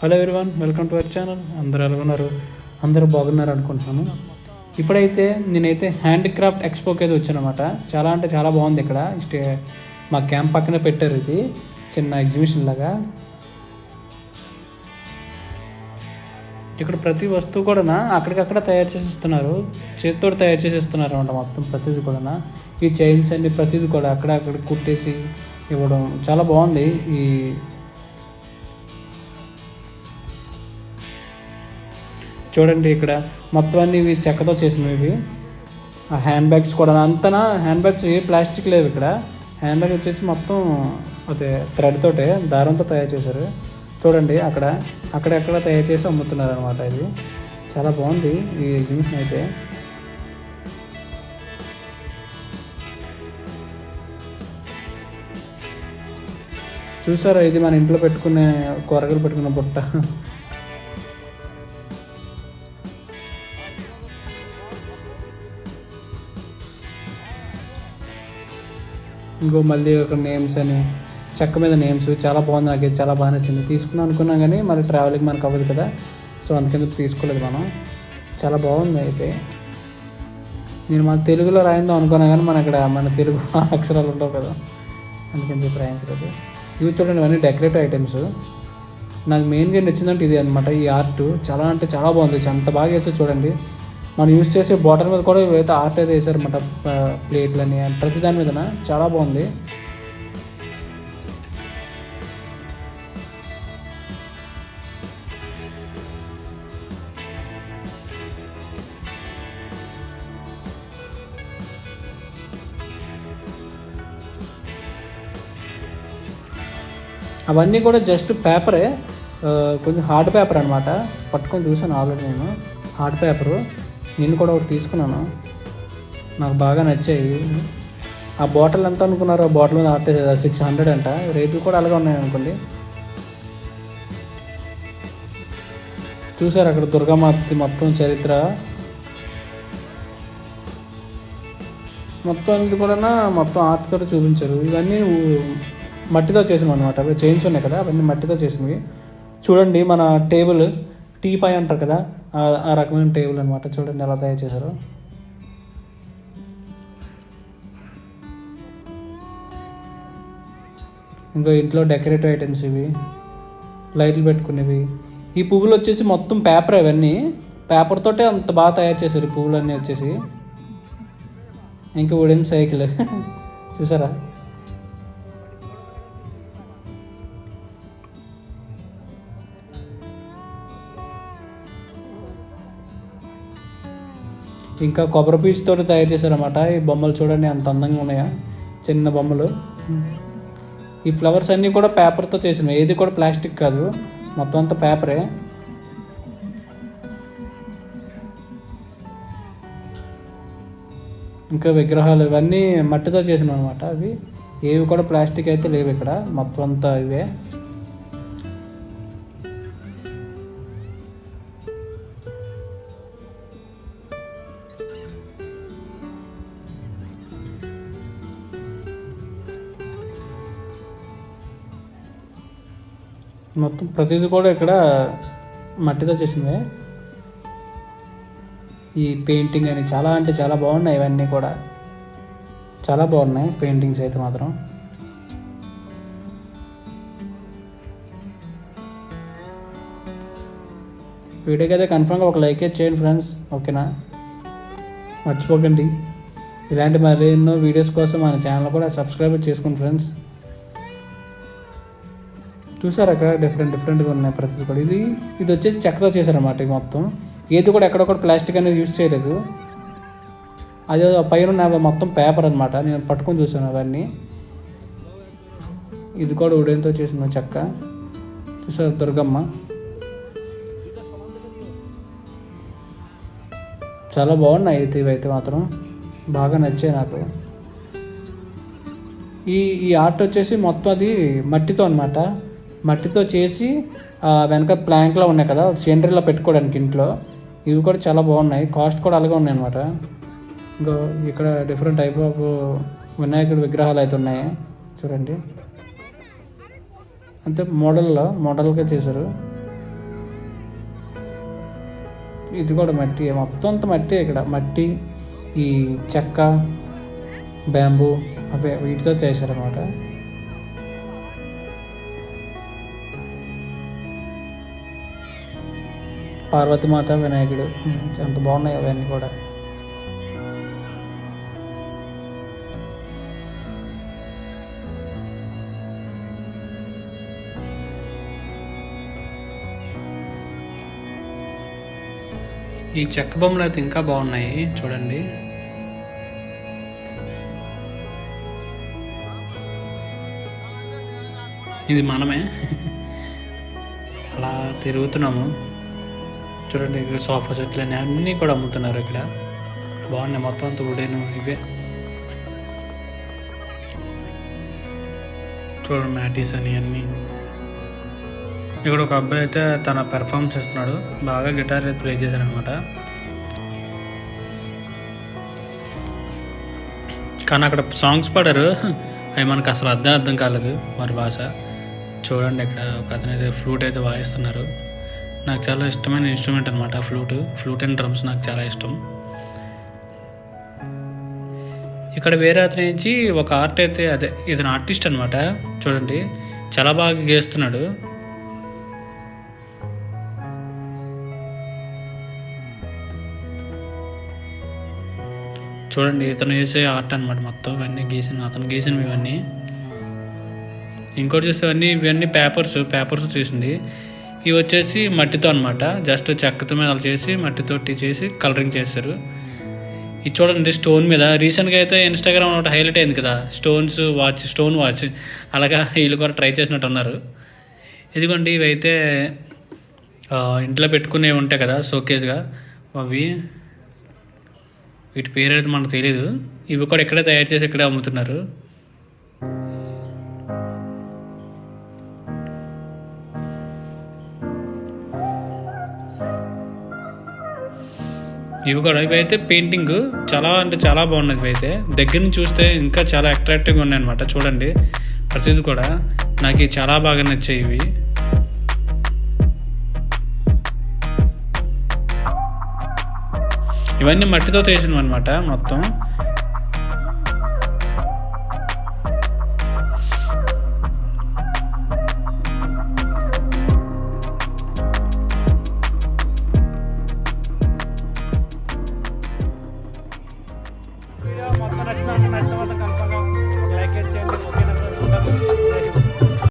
Hello everyone, welcome to our channel. అందరూ ఎలా ఉన్నారు? అందరూ బాగున్నారు అనుకుంటున్నాను. ఇప్పుడైతే నేనైతే హ్యాండిక్రాఫ్ట్ ఎక్స్పోకి అయితే వచ్చానమాట. చాలా అంటే చాలా బాగుంది. ఇక్కడ మా క్యాంప్ పక్కనే పెట్టారు. ఇది చిన్న ఎగ్జిబిషన్ లాగా. ఇక్కడ ప్రతి వస్తువు కూడా అక్కడికక్కడ తయారు చేసి ఇస్తున్నారు. చేతితో తయారు చేసి ఇస్తున్నారు అనమాట. మొత్తం ప్రతిదీ కూడా ఈ చైన్స్ అన్ని ప్రతిదీ కూడా అక్కడ కుట్టేసి ఇవ్వడం చాలా బాగుంది. ఈ చూడండి, ఇక్కడ మొత్తం అన్ని ఇవి చెక్కతో చేసినవి. ఆ హ్యాండ్ బ్యాగ్స్ కూడా అంతనా హ్యాండ్ బ్యాగ్స్ ఏ ప్లాస్టిక్ లేవు. ఇక్కడ హ్యాండ్ బ్యాగ్ వచ్చేసి మొత్తం అదే థ్రెడ్ తోటే దారంతో తయారు చేశారు. చూడండి, అక్కడెక్కడ తయారు చేసి అమ్ముతున్నారు అనమాట. ఇది చాలా బాగుంది ఈ ఎగ్జిబిషన్ అయితే. చూసారా, ఇది మన ఇంట్లో పెట్టుకునే కూరగాయలు పెట్టుకునే బుట్ట. ఇంకో మళ్ళీ ఒక నేమ్స్ అని చెక్క మీద నేమ్స్ చాలా బాగుంది. నాకు చాలా బాగా నచ్చింది. తీసుకున్నాం అనుకున్నాం కానీ మళ్ళీ ట్రావెలింగ్ మనకు అవ్వదు కదా, సో అందుకని తీసుకోలేదు మనం. చాలా బాగుంది. అయితే నేను మన తెలుగులో రాయిందాం అనుకున్నా కానీ మన తెలుగు అక్షరాలు ఉండవు కదా, అందుకని చెప్పి రాయించలేదు. ఇవి చూడండి, ఇవన్నీ డెకరేటివ్ ఐటమ్స్. నాకు మెయిన్గా నచ్చిందంటే ఇది అనమాట. ఈ ఆర్ట్ చాలా అంటే చాలా బాగుంది. అంత బాగా వేస్తే చూడండి. మనం యూజ్ చేసే బాటిల్ మీద కూడా ఇవైతే ఆర్ట్ అయితే వేసారన్నమాట. ప్లేట్లని ప్రతి దాని మీద చాలా బాగుంది. అవన్నీ కూడా జస్ట్ పేపరే, కొంచెం హార్డ్ పేపర్ అనమాట. పట్టుకొని చూసాను ఆల్రెడీ నేను. హార్డ్ పేపరు నేను కూడా ఒకటి తీసుకున్నాను. నాకు బాగా నచ్చాయి. ఆ బాటిల్ ఎంత అనుకున్నారు? ఆ బాటిల్ మీద ఆర్ట్ 600 అంట. రేట్లు కూడా అలాగే ఉన్నాయి అనుకోండి. చూసారు అక్కడ దుర్గామాత మొత్తం చరిత్ర మొత్తం ఇది కూడా మొత్తం ఆర్ట్తో చూపించారు. ఇవన్నీ మట్టితో చేసినవి అనమాట. అవి చైన్స్ ఉన్నాయి కదా, అవన్నీ మట్టితో చేసినవి. చూడండి, మన టేబుల్ టీ పై అంటారు కదా, ఆ రకమైన టేబుల్ అనమాట. చూడండి ఎలా తయారు చేశారు. ఇంకా ఇంట్లో డెకరేటివ్ ఐటమ్స్ ఇవి, లైట్లు పెట్టుకునేవి. ఈ పువ్వులు వచ్చేసి మొత్తం పేపర్. అవన్నీ పేపర్ తోటే అంత బాగా తయారు చేశారు ఈ పువ్వులన్నీ వచ్చేసి. ఇంకా వుడెన్ సైకిల్ చూసారా. ఇంకా కొబ్బరి పీచుతో తయారు చేశారన్నమాట. ఈ బొమ్మలు చూడండి ఎంత అందంగా ఉన్నాయా, చిన్న బొమ్మలు. ఈ ఫ్లవర్స్ అన్నీ కూడా పేపర్తో చేసినవి. ఏది కూడా ప్లాస్టిక్ కాదు, మొత్తం అంతా పేపరే. ఇంకా విగ్రహాలు ఇవన్నీ మట్టితో చేసినవి అనమాట. అవి ఏవి కూడా ప్లాస్టిక్ అయితే లేవు. ఇక్కడ మొత్తం అంతా ఇవే. మొత్తం ప్రతిదీ కూడా ఇక్కడ మట్టితో చేసినవే. ఈ పెయింటింగ్ అని చాలా అంటే చాలా బాగున్నాయి. ఇవన్నీ కూడా చాలా బాగున్నాయి పెయింటింగ్స్ అయితే మాత్రం. వీడియోకి అయితే కన్ఫర్మ్గా ఒక లైక్ చేయండి ఫ్రెండ్స్, ఓకేనా? మర్చిపోకండి. ఇలాంటి మరి ఎన్నో వీడియోస్ కోసం మన ఛానల్ కూడా సబ్స్క్రైబ్ చేసుకోండి ఫ్రెండ్స్. చూసారు అక్కడ డిఫరెంట్గా ఉన్నాయి ప్రతిదీ కూడా. ఇది వచ్చేసి చెక్కతో చేశారన్నమాట. ఇది మొత్తం ఏది కూడా ఎక్కడొక్కడ ప్లాస్టిక్ అనేది యూజ్ చేయలేదు. అది పైన మొత్తం పేపర్ అనమాట. నేను పట్టుకొని చూసాను అవన్నీ. ఇది కూడా ఉడేన్తో చేసిన చెక్క. చూసారు దుర్గమ్మ, చాలా బాగున్నాయి. అయితే ఇవైతే మాత్రం బాగా నచ్చాయి నాకు. ఈ ఆర్ట్ వచ్చేసి మొత్తం అది మట్టితో అనమాట. మట్టితో చేసి వెనక ప్లాంక్లో ఉన్నాయి కదా, సీనరీలో పెట్టుకోవడానికి ఇంట్లో. ఇవి కూడా చాలా బాగున్నాయి. కాస్ట్ కూడా అలాగే ఉన్నాయి అనమాట. ఇంకా ఇక్కడ డిఫరెంట్ టైప్ ఆఫ్ వినాయకుడి విగ్రహాలు అయితే ఉన్నాయి చూడండి. అంతే మోడల్గా చేశారు. ఇది కూడా మట్టి, మొత్తం అంతా మట్టి. ఇక్కడ మట్టి, ఈ చెక్క, బ్యాంబూ అవే వీటితో చేశారనమాట. పార్వతీమాత, వినాయకుడు ఎంత బాగున్నాయి అవన్నీ కూడా. ఈ చెక్క బొమ్మలు అయితే ఇంకా బాగున్నాయి చూడండి. ఇది మనమే అలా తిరుగుతున్నాము చూడండి. ఇక్కడ సోఫా సెట్లు అన్నీ కూడా అమ్ముతున్నారు ఇక్కడ. బాగున్నాయి మొత్తం అంతా వుడేను ఇవే. చూడండి మ్యాటీస్ అని అన్నీ. ఇక్కడ ఒక అబ్బాయి అయితే తన పెర్ఫార్మెన్స్ ఇస్తున్నాడు, బాగా గిటార్ అయితే ప్లే చేశారనమాట. కానీ అక్కడ సాంగ్స్ పాడారు, అవి మనకు అసలు అర్థం కాలేదు వారి భాష. చూడండి ఇక్కడ ఒక అతను అయితే ఫ్లూట్ అయితే వాయిస్తున్నారు. నాకు చాలా ఇష్టమైన ఇన్స్ట్రుమెంట్ అనమాట ఫ్లూట్ అండ్ డ్రమ్స్ నాకు చాలా ఇష్టం. ఇక్కడ వేరే అతను నుంచి ఒక ఆర్ట్ అయితే అదే ఇతను ఆర్టిస్ట్ అనమాట. చూడండి చాలా బాగా గీస్తున్నాడు. చూడండి ఇతను వేసే ఆర్ట్ అనమాట మొత్తం. ఇవన్నీ అతను గీసినవి ఇవన్నీ. ఇంకోటి చూస్తే ఇవన్నీ పేపర్స్ తీసింది. ఇవి వచ్చేసి మట్టితో అనమాట. జస్ట్ చెక్కతో మీద అలా చేసి మట్టితో చేసి కలరింగ్ చేస్తారు. ఇది చూడండి స్టోన్ మీద. రీసెంట్గా అయితే ఇన్స్టాగ్రామ్ ఒకటి హైలైట్ అయింది కదా, స్టోన్ వాచ్. అలాగా వీళ్ళు కూడా ట్రై చేసినట్టు ఉన్నారు. ఇదిగోండి ఇవైతే ఇంట్లో పెట్టుకునేవి ఉంటాయి కదా షోకేస్గా, అవి. వీటి పేరు అయితే మనకు తెలియదు. ఇవి కూడా ఇక్కడే తయారు చేసి ఇక్కడే అమ్ముతున్నారు. ఇవైతే పెయింటింగ్ చాలా చాలా బాగున్నది. ఇవైతే దగ్గర నుంచి చూస్తే ఇంకా చాలా అట్రాక్టివ్గా ఉన్నాయి అనమాట. చూడండి ప్రతిదీ కూడా నాకు చాలా బాగా నచ్చాయి ఇవి. ఇవన్నీ మట్టితో చేసినవి అనమాట మొత్తం.